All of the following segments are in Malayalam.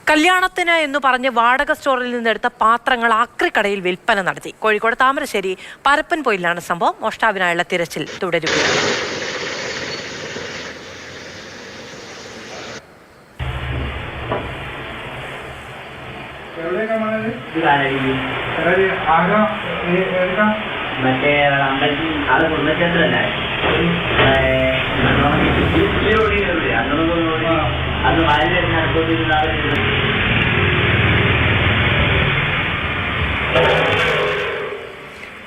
കല്യാണത്തിന് എന്ന് പറഞ്ഞ് വാടക സ്റ്റോറിൽ നിന്നെടുത്ത പാത്രങ്ങൾ ആക്രിക്കടയിൽ വിൽപ്പന നടത്തി. കോഴിക്കോട് താമരശ്ശേരി പരപ്പൻപൊയിലാണ് സംഭവം. മോഷ്ടാവിനായുള്ള തിരച്ചിൽ തുടരുകയാണ്. മറ്റേ അമ്പലത്തിൽ ആള് കുടുംബക്ഷേത്രല്ലേ അന്ന് മഴ നടക്കൊണ്ടിരുന്ന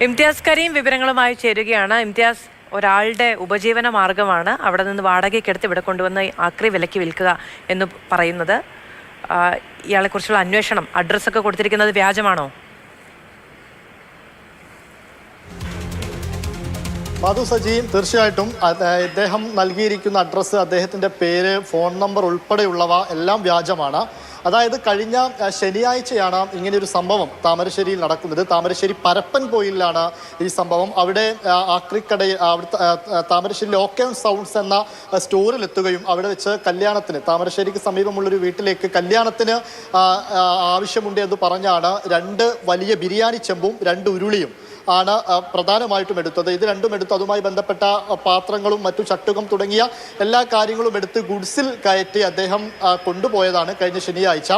ഇംതിയാസ് കരീം വിവരങ്ങളുമായി ചേരുകയാണ്. ഇംതിയാസ്, ഒരാളുടെ ഉപജീവന മാർഗമാണ് അവിടെ നിന്ന് വാടകയ്ക്കെടുത്ത് ഇവിടെ കൊണ്ടുവന്ന് ആക്രി വിലയ്ക്ക് വിൽക്കുക എന്ന് പറയുന്നത്. ഇയാളെക്കുറിച്ചുള്ള അന്വേഷണം, അഡ്രസ്സൊക്കെ കൊടുത്തിരിക്കുന്നത് വ്യാജമാണോ? മധു സജി, തീർച്ചയായിട്ടും അദ്ദേഹം നൽകിയിരിക്കുന്ന അഡ്രസ്സ്, അദ്ദേഹത്തിൻ്റെ പേര്, ഫോൺ നമ്പർ ഉൾപ്പെടെയുള്ളവ എല്ലാം വ്യാജമാണ്. അതായത് കഴിഞ്ഞ ശനിയാഴ്ചയാണ് ഇങ്ങനെയൊരു സംഭവം താമരശ്ശേരിയിൽ നടക്കുന്നത്. താമരശ്ശേരി പരപ്പൻപൊയിലാണ് ഈ സംഭവം. അവിടെ ആക്രിക്കടയിൽ താമരശ്ശേരി ഓക്കെ സൗണ്ട്സ് എന്ന സ്റ്റോറിലെത്തുകയും അവിടെ വെച്ച് കല്യാണത്തിന്, താമരശ്ശേരിക്ക് സമീപമുള്ളൊരു വീട്ടിലേക്ക് കല്യാണത്തിന് ആവശ്യമുണ്ട് എന്ന് പറഞ്ഞാണ് 2 വലിയ ബിരിയാണി ചെമ്പും 2 ഉരുളിയും ആണ് പ്രധാനമായിട്ടും എടുത്തത്. ഇത് രണ്ടും എടുത്ത് അതുമായി ബന്ധപ്പെട്ട പാത്രങ്ങളും മറ്റു ചട്ടുകം തുടങ്ങിയ എല്ലാ കാര്യങ്ങളും എടുത്ത് ഗുഡ്സിൽ കയറ്റി അദ്ദേഹം കൊണ്ടുപോയതാണ് കഴിഞ്ഞ ശനിയാഴ്ച.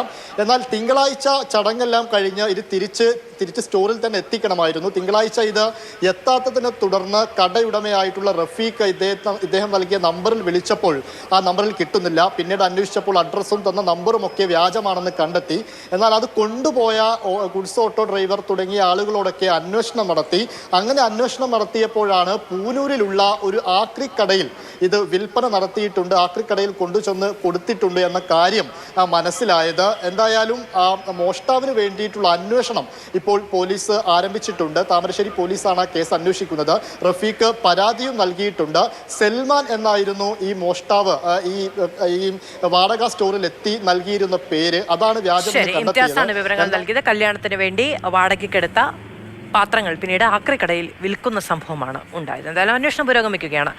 എന്നാൽ തിങ്കളാഴ്ച ചടങ്ങെല്ലാം കഴിഞ്ഞ് ഇത് തിരിച്ച് സ്റ്റോറിൽ തന്നെ എത്തിക്കണമായിരുന്നു. തിങ്കളാഴ്ച ഇത് എത്താത്തതിനെ തുടർന്ന് കടയുടമയായിട്ടുള്ള റഫീഖ് ഇദ്ദേഹം നൽകിയ നമ്പറിൽ വിളിച്ചപ്പോൾ ആ നമ്പറിൽ കിട്ടുന്നില്ല. പിന്നീട് അന്വേഷിച്ചപ്പോൾ അഡ്രസ്സും തന്ന നമ്പറും ഒക്കെ വ്യാജമാണെന്ന് കണ്ടെത്തി. എന്നാൽ അത് കൊണ്ടുപോയ ഗുഡ്സ് ഓട്ടോ ഡ്രൈവർ തുടങ്ങിയ ആളുകളോടൊക്കെ അന്വേഷണം നടത്തി. അങ്ങനെ അന്വേഷണം നടത്തിയപ്പോഴാണ് പൂനൂരിലുള്ള ഒരു ആക്രിക്കടയിൽ ഇത് വിൽപ്പന നടത്തിയിട്ടുണ്ട്, ആക്രിക്കടയിൽ കൊണ്ടുചെന്ന് കൊടുത്തിട്ടുണ്ട് എന്ന കാര്യം മനസ്സിലായത്. എന്തായാലും മോഷ്ടാവിന് വേണ്ടിയിട്ടുള്ള അന്വേഷണം ഇപ്പോൾ പോലീസ് ആരംഭിച്ചിട്ടുണ്ട്. താമരശ്ശേരി പോലീസാണ് കേസ് അന്വേഷിക്കുന്നത്. റഫീഖ് പരാതിയും നൽകിയിട്ടുണ്ട്. സൽമാൻ എന്നായിരുന്നു ഈ മോഷ്ടാവ് ഈ വാടക സ്റ്റോറിൽ എത്തി നൽകിയിരുന്ന പേര്. അതാണ് വ്യാജം വിവരങ്ങൾ നൽകിയത്. കല്യാണത്തിന് വേണ്ടി വാടകയ്ക്കെടുത്ത പാത്രങ്ങൾ പിന്നീട് ആക്രിക്കടയിൽ വിൽക്കുന്ന സംഭവമാണ് ഉണ്ടായത്. എന്തായാലും അന്വേഷണം പുരോഗമിക്കുകയാണ്.